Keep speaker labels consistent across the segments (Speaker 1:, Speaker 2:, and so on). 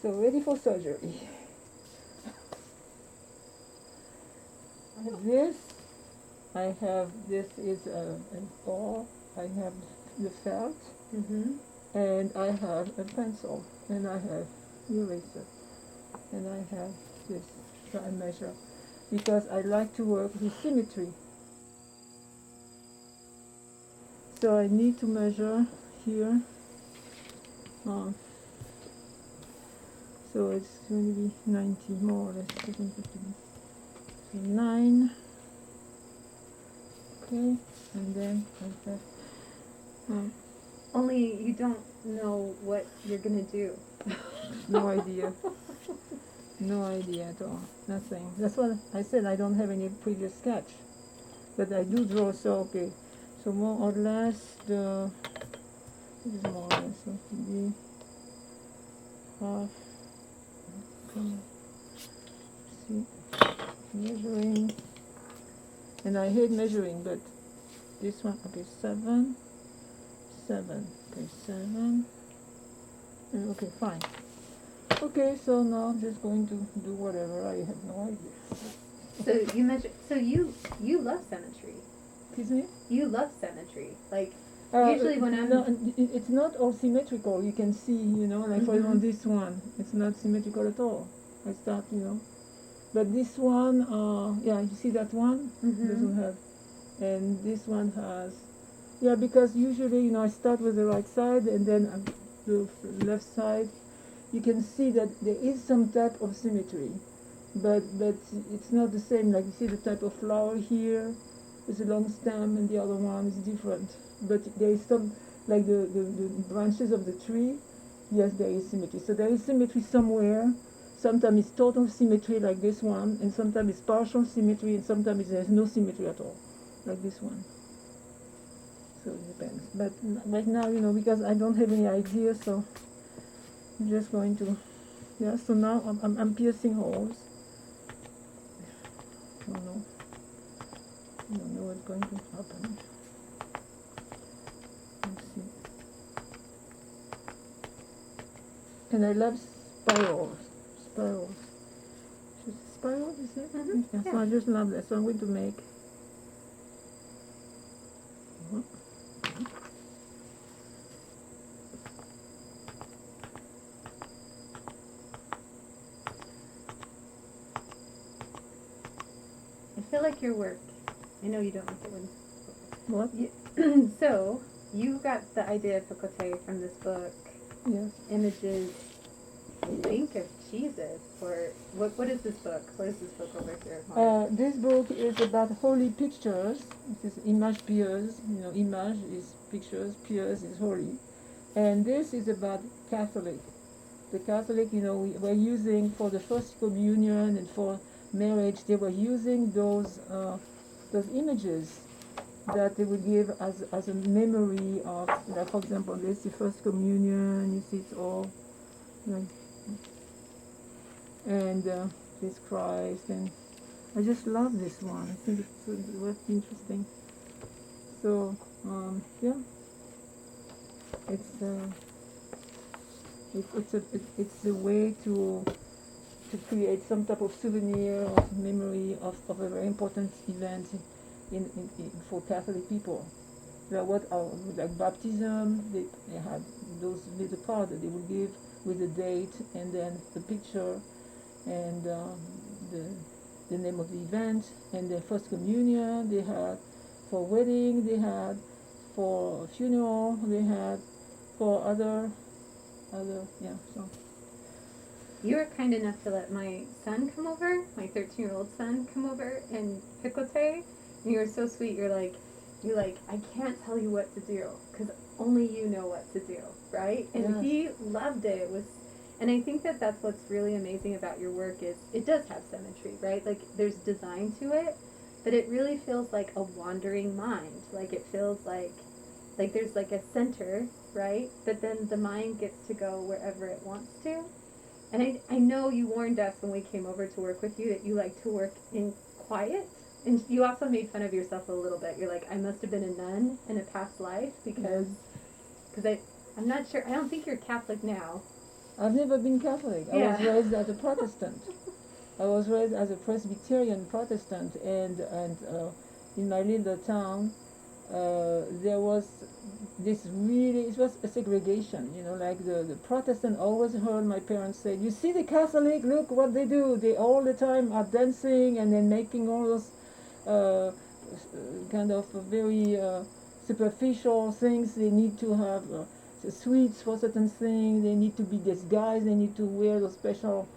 Speaker 1: So ready for surgery. This, this is a ball. I have the felt,
Speaker 2: Mm-hmm.
Speaker 1: and I have a pencil, and I have eraser, and I have this. So I measure because I like to work with symmetry. So I need to measure here. Um, so it's going to be 90 more or less. So 9. Okay, and then I have.
Speaker 2: Only you don't know what you're gonna do.
Speaker 1: No idea. No idea at all. Nothing. That's what I said. I don't have any previous sketch, but I do draw. So okay. So more or less the. This is more or less. So it could be half. Okay. See, measuring. And I hate measuring, but this one. Okay, 7. 7. Okay, 7. Okay, fine. Okay, so now I'm just going to do whatever. I have no idea.
Speaker 2: So you measure. So you love symmetry.
Speaker 1: Excuse me?
Speaker 2: You love symmetry. Like
Speaker 1: Uh,
Speaker 2: usually when I'm
Speaker 1: no, it's not all symmetrical. You can see, like for example, this one, it's not symmetrical at all. I start. But this one, yeah, you see that one doesn't have, and this one has, yeah, because usually, I start with the right side and then the left side. You can see that there is some type of symmetry, but it's not the same. Like you see the type of flower here with a long stem, and the other one is different. But there is some, like the branches of the tree. Yes, there is symmetry. So there is symmetry somewhere. Sometimes it's total symmetry like this one, and sometimes it's partial symmetry, and sometimes there's no symmetry at all, like this one. So it depends. But right now, because I don't have any idea, so I'm just going to, yeah. So now I'm piercing holes. I don't know. I don't know what's going to happen. Let's see. And I love spirals. Spirals. Spiral, is it? Yeah, so I just love that. So I'm going to make.
Speaker 2: I feel like your work. I know you don't like it when.
Speaker 1: What?
Speaker 2: So you got the idea of picoté from this book.
Speaker 1: Yes.
Speaker 2: Images. I think of Jesus, or what is this book? What is this book over here?
Speaker 1: This book is about holy pictures. It is image pieux. Image is pictures, pieux is holy. And this is about Catholic. The Catholic, we were using for the first communion and for marriage, they were using those images that they would give as a memory of, like for example, this is the first communion. You see, it's all like, and this Christ, and I just love this one. I think it's interesting. So yeah, it's a way to create some type of souvenir of memory of a very important event in for Catholic people. Like baptism, they had those little cards that they would give with the date and then the picture and the name of the event, and the first communion they had, for wedding they had, for funeral they had, for other yeah. So
Speaker 2: You were kind enough to let my son come over, my 13-year-old son come over and picoté, and you were so sweet. You're like, I can't tell you what to do because only you know what to do, right? And
Speaker 1: yes.
Speaker 2: he loved it. It was, and I think that that's what's really amazing about your work is it does have symmetry, right? Like there's design to it, but it really feels like a wandering mind. Like it feels like there's like a center, right? But then the mind gets to go wherever it wants to. And I know you warned us when we came over to work with you that you like to work in quiet. And you also made fun of yourself a little bit. You're like, I must have been a nun in a past life because I'm not sure. I don't think you're Catholic now.
Speaker 1: I've never been Catholic. I was raised as a Protestant. I was raised as a Presbyterian Protestant, and in my little town, there was this really, it was a segregation, like the Protestant always heard my parents say, you see the Catholic, look what they do, they all the time are dancing and then making all those kind of very superficial things. They need to have sweets for certain things, they need to be disguised, they need to wear those special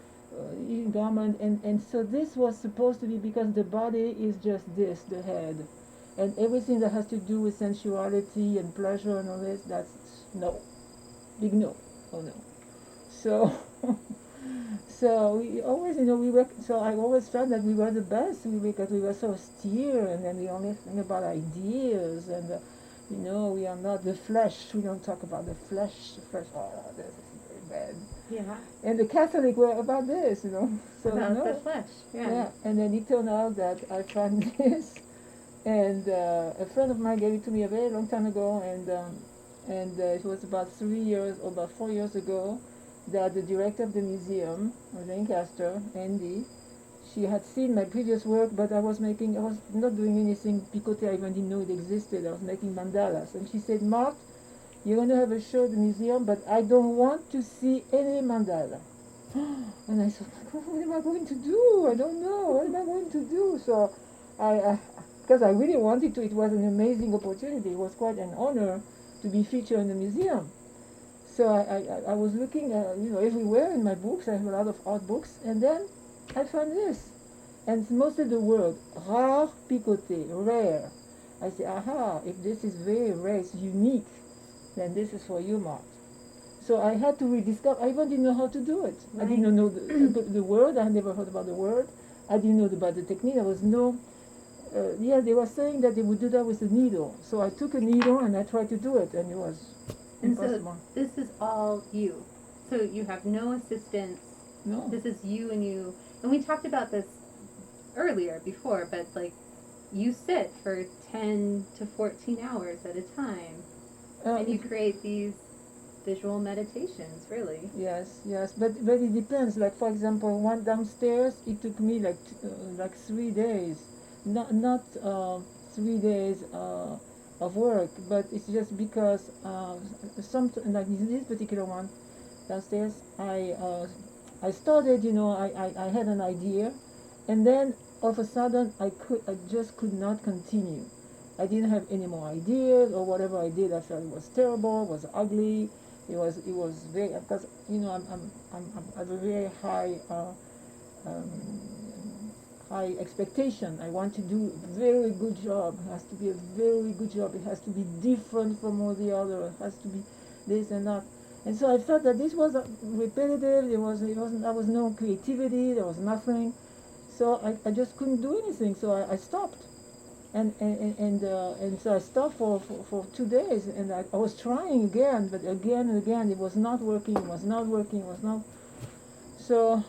Speaker 1: garment, and so this was supposed to be, because the body is just this, the head, and everything that has to do with sensuality and pleasure and all this, that's no, big no, oh no. So so we always, we were, so I always felt that we were the best, because we were so austere, and then we only think about ideas, and we are not the flesh, we don't talk about the flesh, oh, this is very bad.
Speaker 2: Yeah.
Speaker 1: And the Catholic were about this, So
Speaker 2: about the flesh. Yeah.
Speaker 1: And then it turned out that I found this, and a friend of mine gave it to me a very long time ago, and it was about 4 years ago, that the director of the museum, of Lancaster, Andy, she had seen my previous work, but I was not doing anything picoté, I even didn't know it existed. I was making mandalas, and she said, Marthe, you're going to have a show at the museum, but I don't want to see any mandala. And I thought, what am I going to do? I don't know. What am I going to do? So because I really wanted to, it was an amazing opportunity. It was quite an honor to be featured in the museum. So I was looking, everywhere in my books. I have a lot of art books. And then I found this. And it's mostly the word, rare picoté, rare. I say, aha, if this is very rare, it's unique, then this is for you, Marthe. So I had to rediscover. I even didn't know how to do it. Right. I didn't know the word. I had never heard about the word. I didn't know about the technique. There was no. They were saying that they would do that with a needle. So I took a needle and I tried to do it, and it was impossible.
Speaker 2: So this is all you. So you have no assistance.
Speaker 1: No.
Speaker 2: This is you and you. And we talked about this earlier before, but you sit for 10 to 14 hours at a time. And you create these visual meditations, really.
Speaker 1: Yes, but it depends. Like, for example, one downstairs, it took me like 3 days. Not 3 days of work, but it's just because like this particular one downstairs, I started, I had an idea, and then all of a sudden I just could not continue. I didn't have any more ideas, or whatever I did, I felt it was terrible, it was ugly, it was very, because I'm at a very high high expectation. I want to do a very good job. It has to be a very good job. It has to be different from all the other. It has to be this and that. And so I felt that this was repetitive. There was no creativity. There was nothing. So I just couldn't do anything. So I stopped. And so I stopped for 2 days, and I was trying again, but again and again it was not working. So,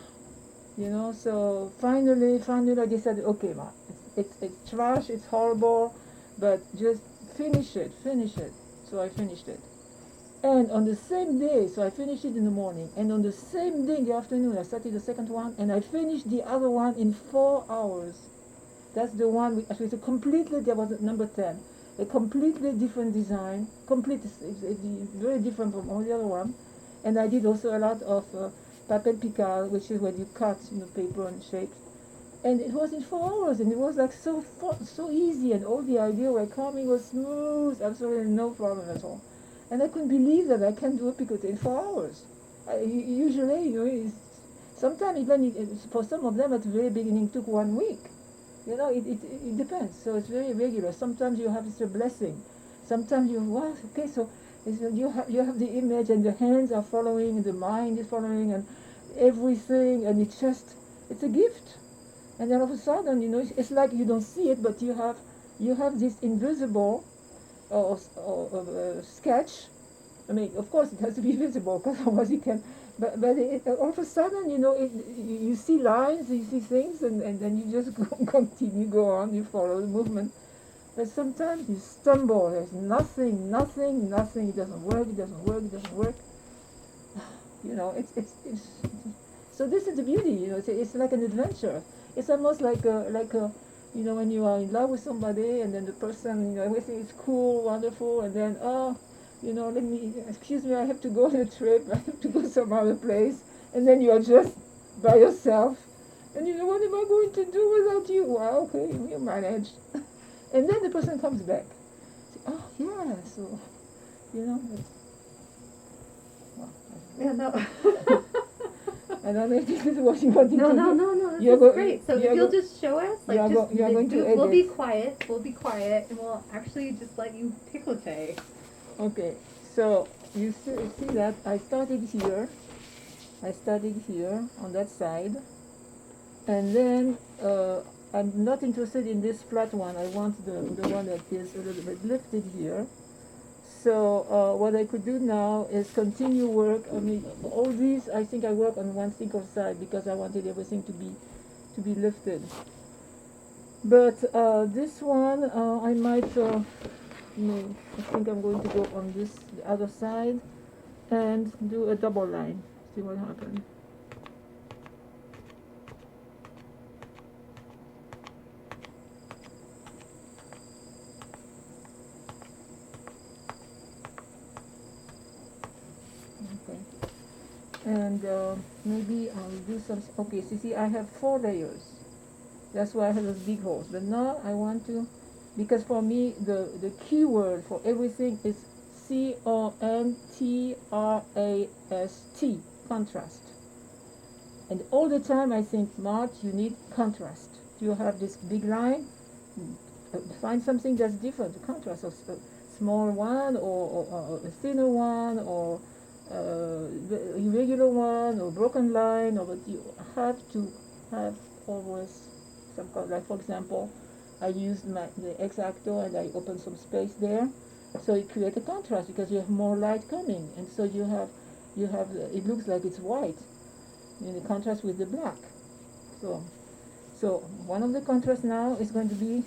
Speaker 1: so finally I decided, okay, Ma, it's trash, it's horrible, but just finish it. So I finished it. And on the same day, so I finished it in the morning, and on the same day in the afternoon I started the second one, and I finished the other one in 4 hours. That's the one, actually it's there was number 10, a completely different design, very different from all the other one. And I did also a lot of papier picard, which is when you cut paper and shape. And it was in 4 hours, and it was like so easy, and all the ideas were coming, was smooth, absolutely no problem at all. And I couldn't believe that I can do a picoté in 4 hours. Usually, sometimes even for some of them at the very beginning took 1 week. It depends. So it's very regular. Sometimes you have a blessing. Sometimes so you have the image, and the hands are following, and the mind is following, and everything, and it's a gift. And then all of a sudden, it's like you don't see it, but you have this invisible sketch. I mean, of course, it has to be visible, because otherwise you can. But all of a sudden, you see lines, you see things, and then you just go on, you follow the movement. But sometimes you stumble, there's nothing, it doesn't work. you know, so this is the beauty, you know, it's like an adventure. It's almost like a, you know, when you are in love with somebody and then the person, you know, everything is cool, wonderful, and then, oh, you know, excuse me, I have to go on a trip, I have to go some other place, and then you are just by yourself, and you know, what am I going to do without you? Well, okay, you manage. And then the person comes back. Say, oh, yeah, so, you know, well,
Speaker 2: Yeah, no.
Speaker 1: I don't know if this is what you want to do.
Speaker 2: No, this is great. So if you'll just show us, like, we'll be quiet, and we'll actually just let you picoté.
Speaker 1: Okay, so you see that I started here on that side, and then I'm not interested in this flat one. I want the one that is a little bit lifted here. So what I could do now is continue work. I mean, all these, I think I work on one single side because I wanted everything to be lifted. But this one, I might, no, I think I'm going to go on the other side, and do a double line. See what happens. Okay. And maybe I'll do some. Okay, so see, I have 4 layers. That's why I have those big holes. But now I want to, because for me the key word for everything is contrast, contrast. And all the time I think, Marthe, you need contrast. You have this big line, find something that's different, contrast, a small one or a thinner one or irregular one or broken line, or but you have to have always some kind, like for example, I used the X-acto and I opened some space there, so it creates a contrast because you have more light coming, and so you have it looks like it's white in contrast with the black. So one of the contrasts now is going to be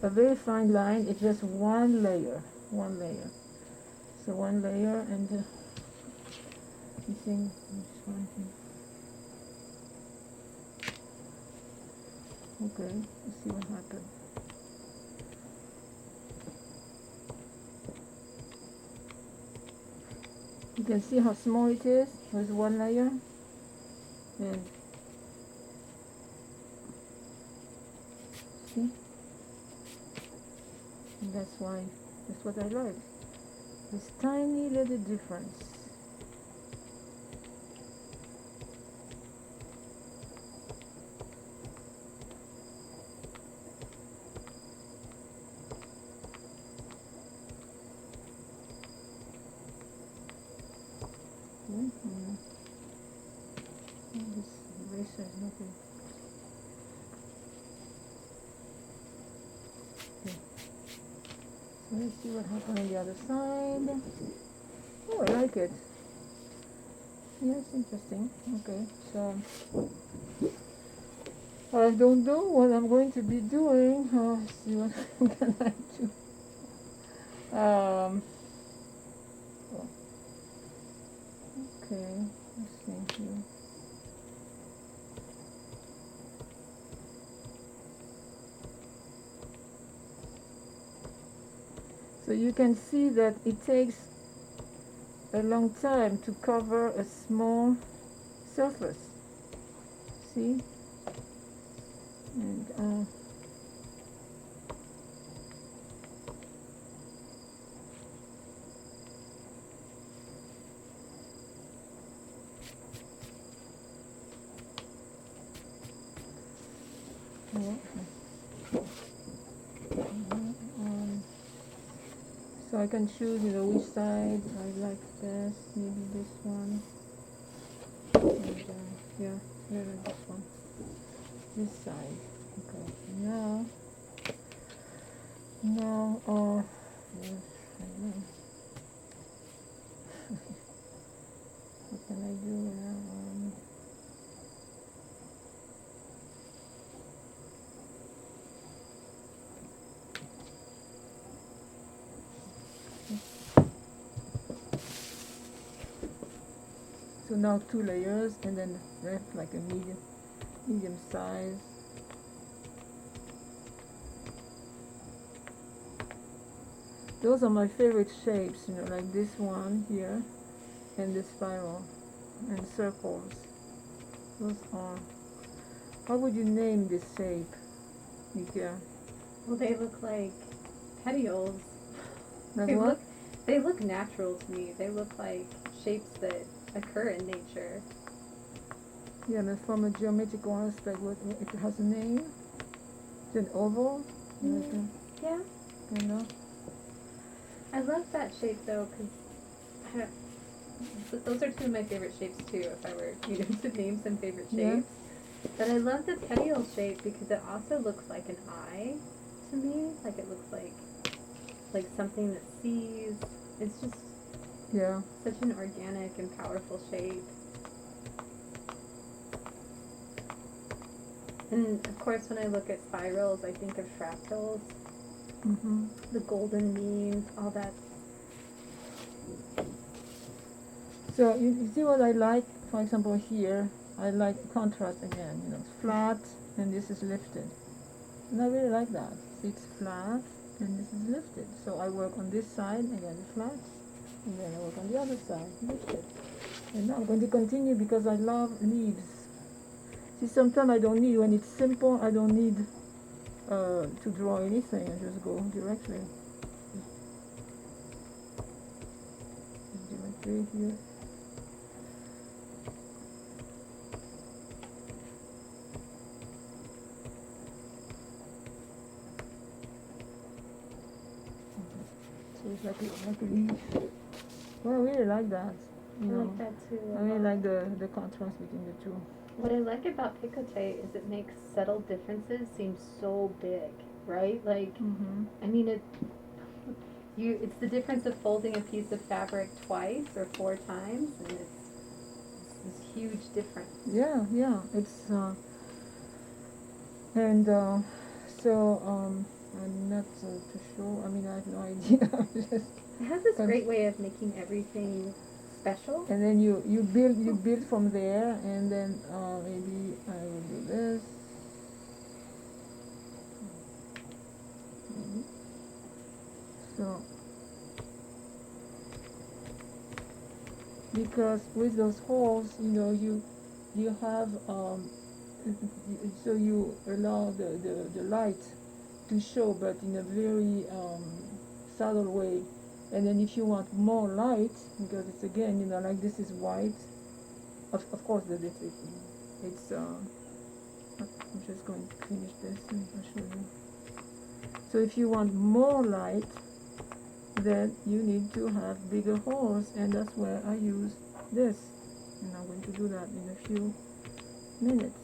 Speaker 1: a very fine line. It's just one layer. So one layer, and you think this one here. Okay, let's see what happens. You can see how small it is with one layer, and see, and that's what I like. This tiny little difference. This eraser is nothing. Okay. So let's see what happened on the other side. Oh, I like it. Yeah, it's interesting. Okay, so I don't know what I'm going to be doing. Let's see what can I do. Okay, let's see here. So you can see that it takes a long time to cover a small surface. See? And so I can choose, you know, which side I like best. Maybe this one. And, yeah, maybe this one. This side. Okay. Now, yes, I know. What can I do now? So now 2 layers, and then left like a medium size. Those are my favorite shapes, like this one here, and the spiral, and circles. Those are. How would you name this shape, Nikia?
Speaker 2: Well, they look like petioles.
Speaker 1: Like what?
Speaker 2: They look natural to me. They look like shapes that occur in nature.
Speaker 1: Yeah, but from a geometrical aspect, it has a name? It's an oval?
Speaker 2: Yeah. I love that shape though, because those are two of my favorite shapes too. If I were, to name some favorite shapes, but I love the petiole shape because it also looks like an eye to me. Like it looks like something that sees. It's just such an organic and powerful shape. And of course, when I look at spirals, I think of fractals.
Speaker 1: Mm-hmm.
Speaker 2: The golden mean, all that.
Speaker 1: So you see what I like? For example, here I like contrast again. It's flat and this is lifted, and I really like that. See, it's flat and this is lifted. So I work on this side again, flat, and then I work on the other side, lifted. And now I'm going to continue because I love leaves. See, sometimes I don't need, when it's simple, I don't need to draw anything. I just go directly. Directly here. So it's like a leaf. Well, I really like that.
Speaker 2: I like that too.
Speaker 1: I really like the contrast between the two.
Speaker 2: What I like about picoté is it makes subtle differences seem so big, right? Like, I mean, it's the difference of folding a piece of fabric twice or 4 times, and it's this huge difference.
Speaker 1: Yeah, it's I'm not too sure. I mean, I have no idea.
Speaker 2: It has this great way of making everything special.
Speaker 1: And then you build from there, and then maybe I will do this. Maybe. So because with those holes, you have so you allow the light to show, but in a very subtle way. And then if you want more light, because it's again, like this is white, of course it's I'm just going to finish this and I'll show you. So if you want more light, then you need to have bigger holes, and that's where I use this. And I'm going to do that in a few minutes.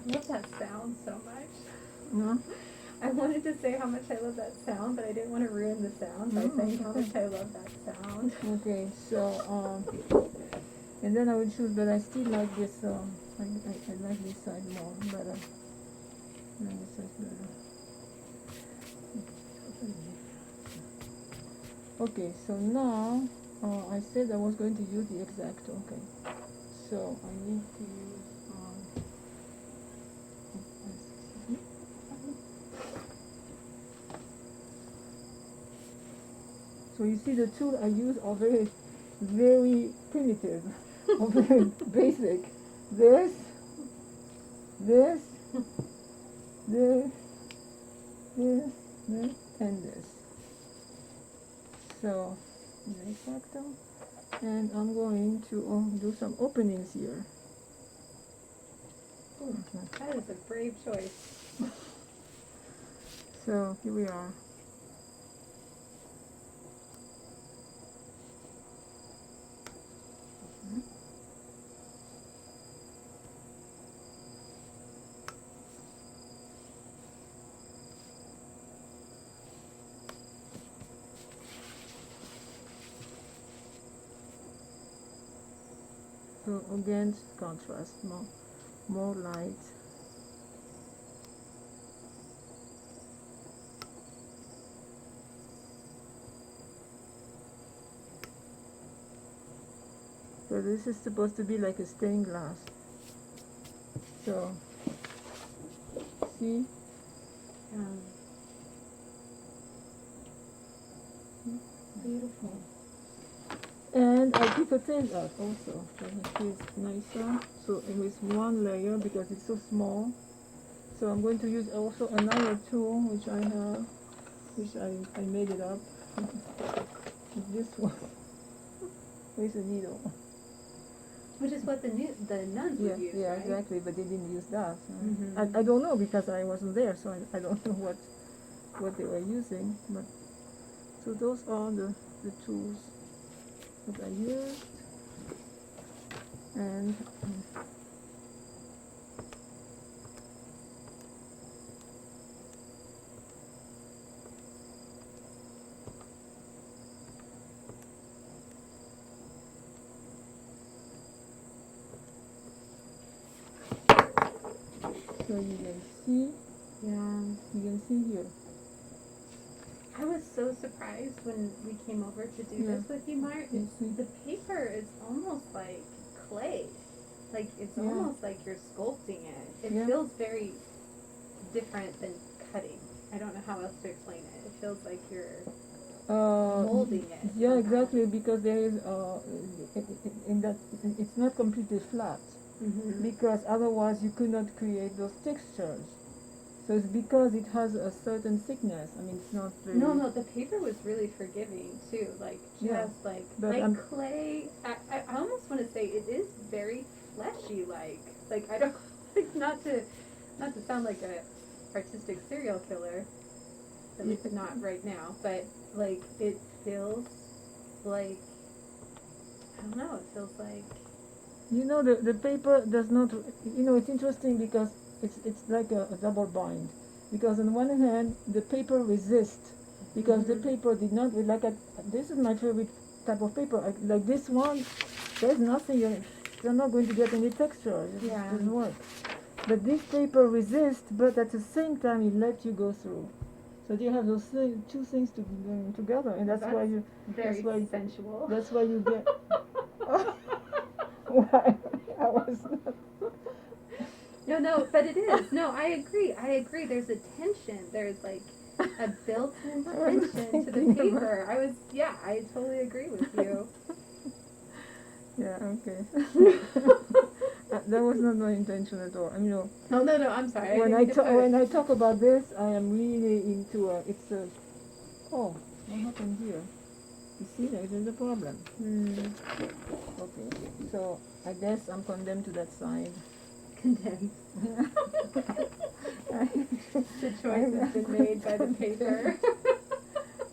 Speaker 2: I love that sound so much.
Speaker 1: No?
Speaker 2: I wanted to say how much I love that sound, but I didn't want to ruin the sound by saying how much I love that sound.
Speaker 1: Okay, so and then I will choose, but I still like this. I like this side more, better. I like this side better. Okay, so now I said I was going to use the exacto. Okay, so I need to use. So you see the tools I use are very, very primitive, or very basic. This, this, and this. So, exacto. And I'm going to do some openings here.
Speaker 2: That is a brave choice.
Speaker 1: So here we are. So again, contrast, more light. So this is supposed to be like a stained glass. So, see?
Speaker 2: Beautiful.
Speaker 1: And I picoté that also, so it feels nicer. So it was one layer because it's so small. So I'm going to use also another tool which I have, which I made it up. This one with a needle.
Speaker 2: Which is what the nuns would use,
Speaker 1: yeah,
Speaker 2: right?
Speaker 1: exactly. But they didn't use that.
Speaker 2: Mm-hmm.
Speaker 1: I don't know because I wasn't there, so I don't know what they were using. But so those are the tools that I used, and so you can see.
Speaker 2: Yeah.
Speaker 1: You can see here.
Speaker 2: I was so surprised when we came over to do
Speaker 1: Yeah.
Speaker 2: this with you, Marthe. The paper is almost like clay. Like it's
Speaker 1: Yeah.
Speaker 2: almost like you're sculpting it. It
Speaker 1: Yeah.
Speaker 2: feels very different than cutting. I don't know how else to explain it. It feels like you're molding it.
Speaker 1: Yeah,
Speaker 2: somehow.
Speaker 1: exactly, because there is in that it's not completely flat,
Speaker 2: Mm-hmm.
Speaker 1: because otherwise you could not create those textures. So it's because it has a certain thickness. I mean, it's not very.
Speaker 2: No, the paper was really forgiving too. Like
Speaker 1: Yeah,
Speaker 2: just like
Speaker 1: but
Speaker 2: clay. I almost want to say it is very fleshy. Like I don't like not to sound like a artistic serial killer. At least not right now. But like it feels like I don't know. It feels like
Speaker 1: the paper does not. It's interesting because it's like a double bind, because on one hand the paper resists, because the paper did not this is my favorite type of paper. Like this one, there's nothing. You're not going to get any texture. It doesn't work. But this paper resists, but at the same time it lets you go through. So you have those two things together, and that's why you.
Speaker 2: Very sensual.
Speaker 1: That's why you get. Why? I was not.
Speaker 2: No, but it is. No, I agree. There's a tension. There's like a built-in tension to the paper. I totally agree with you.
Speaker 1: Yeah, okay. That was not my intention at all.
Speaker 2: No, I'm sorry.
Speaker 1: When I talk about this, I am really into oh, what happened here? You see, there's a problem. Okay, so I guess I'm condemned to that side.
Speaker 2: Condemned. The choice has been made by the paper.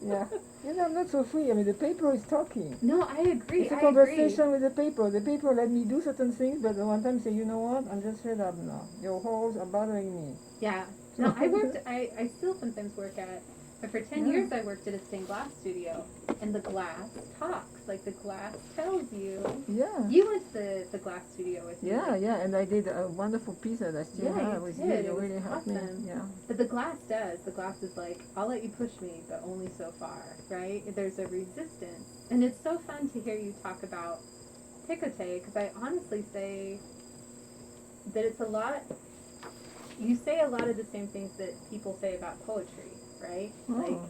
Speaker 1: Yeah. I'm not so free. I mean, the paper is talking.
Speaker 2: No, I agree.
Speaker 1: It's a conversation with the paper. The paper let me do certain things, but the one time say, you know what? I'm just fed up now. Your holes are bothering me.
Speaker 2: Yeah. No, I still sometimes work at, but for 10 years I worked at a stained glass studio, and the glass talks. Like the glass tells you.
Speaker 1: Yeah.
Speaker 2: You went to the glass studio with me.
Speaker 1: Yeah, and I did a wonderful piece that I still have with you. You really helped me. Yeah.
Speaker 2: But the glass does. The glass is like, I'll let you push me, but only so far, right? There's a resistance. And it's so fun to hear you talk about picoté, because I honestly say that it's a lot, you say a lot of the same things that people say about poetry, right?
Speaker 1: Oh.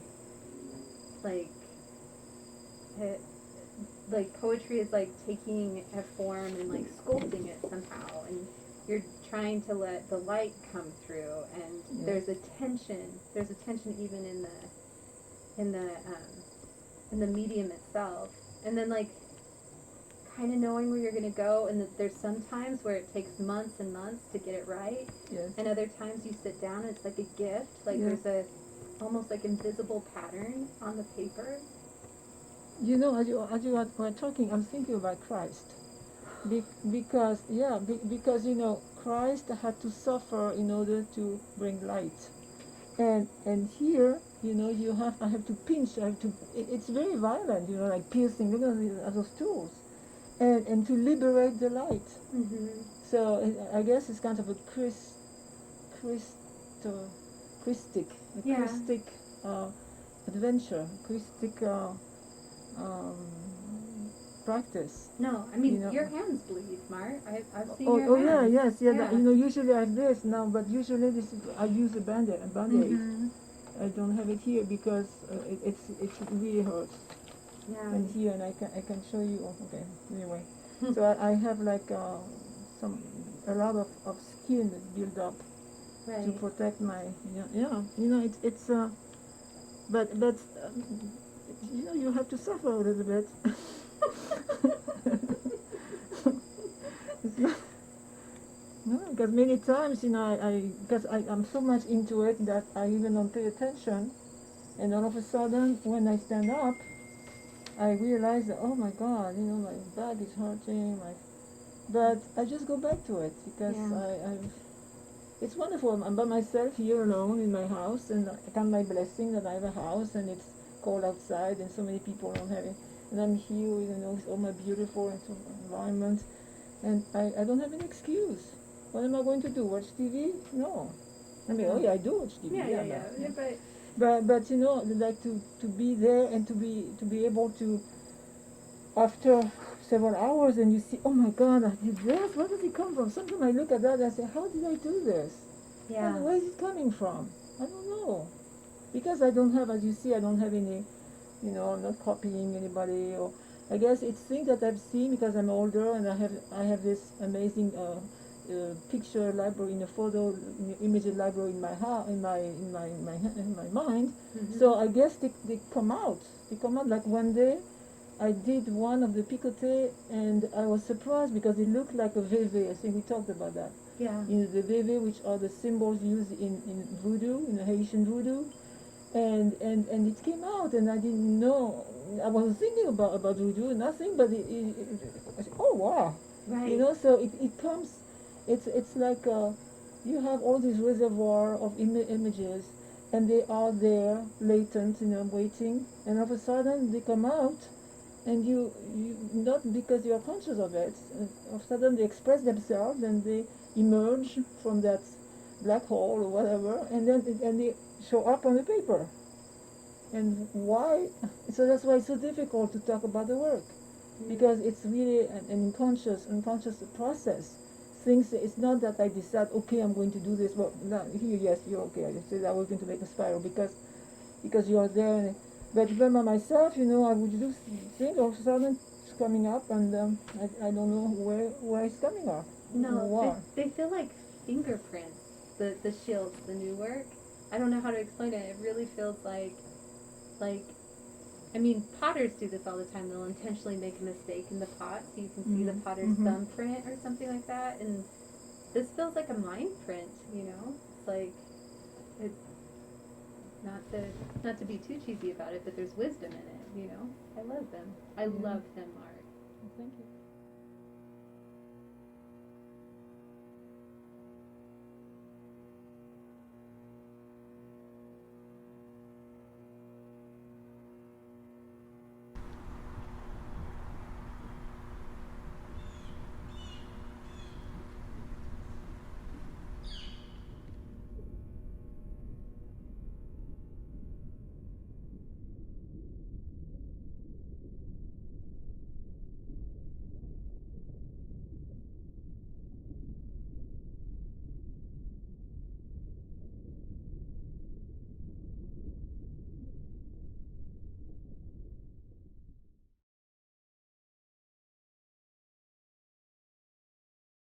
Speaker 2: Like poetry is like taking a form and like sculpting it somehow, and you're trying to let the light come through, and there's a tension even in the medium itself, and then like kind of knowing where you're going to go, and that there's some times where it takes months and months to get it right, and other times you sit down and it's like a gift, like there's a almost like invisible pattern on the paper.
Speaker 1: As you were talking, I'm thinking about Christ, because Christ had to suffer in order to bring light, and here I have to pinch, it's very violent, like piercing, because those tools, and to liberate the light.
Speaker 2: Mm-hmm.
Speaker 1: So I guess it's kind of a Christic,
Speaker 2: Yeah.
Speaker 1: Christic adventure, Christic um, practice.
Speaker 2: No, I mean,
Speaker 1: You know.
Speaker 2: your hands bleed, Mart. I've seen
Speaker 1: Oh,
Speaker 2: your
Speaker 1: yeah,
Speaker 2: hands.
Speaker 1: yes, yeah.
Speaker 2: Yeah.
Speaker 1: Usually I have this now, but usually I use a band-aid.
Speaker 2: Mm-hmm.
Speaker 1: I don't have it here because it really hurts.
Speaker 2: Yeah.
Speaker 1: And here, and I can show you. Oh, okay. Anyway, so I have like a lot of skin that build up
Speaker 2: Right.
Speaker 1: to protect my it's but you have to suffer a little bit. It's not, no, because many times I'm so much into it that I even don't pay attention, and all of a sudden when I stand up I realize that, oh my God, my back is hurting, but I just go back to it because
Speaker 2: Yeah.
Speaker 1: it's wonderful. I'm by myself here alone in my house, and I count my blessing that I have a house and it's cold outside and so many people don't have it. And I'm here, with all my beautiful environment, and I don't have any excuse. What am I going to do? Watch TV? No. I mean, oh yeah, I do watch TV. But like to be there and to be able to, after several hours, and you see, oh my God, I did this. Where does it come from? Sometimes I look at that and I say, how did I do this?
Speaker 2: Yeah.
Speaker 1: And where is it coming from? I don't know. Because I don't have, as you see, I don't have any, I'm not copying anybody, or I guess it's things that I've seen because I'm older and I have this amazing picture library, in a photo image library in my heart, in my mind.
Speaker 2: Mm-hmm.
Speaker 1: So I guess they come out. They come out like one day. I did one of the picoté, and I was surprised because it looked like a veve. I think we talked about that.
Speaker 2: Yeah.
Speaker 1: The veve, which are the symbols used in voodoo, in the Haitian voodoo, and it came out, and I didn't know. I wasn't thinking about voodoo, nothing, but I said, oh wow,
Speaker 2: Right.
Speaker 1: So it comes. It's like you have all these reservoir of images, and they are there, latent, waiting, and all of a sudden they come out, and you not because you are conscious of it. All of a sudden they express themselves and they emerge from that black hole or whatever, and they show up on the paper. And why? So that's why it's so difficult to talk about the work, because it's really an unconscious process. Things. It's not that I decide, okay, I'm going to do this. Well, no, here, yes, you're okay. I said I was going to make a spiral because you are there. But even by myself, I would do things. All of a sudden, it's coming up, and I don't know where it's coming up.
Speaker 2: No, they feel like fingerprints. The shields, the new work. I don't know how to explain it. It really feels like, I mean, potters do this all the time. They'll intentionally make a mistake in the pot, so you can see the potter's thumbprint or something like that. And this feels like a mind print. It's like, it's not to be too cheesy about it, but there's wisdom in it. I love them. I love them, Art.
Speaker 1: Thank you.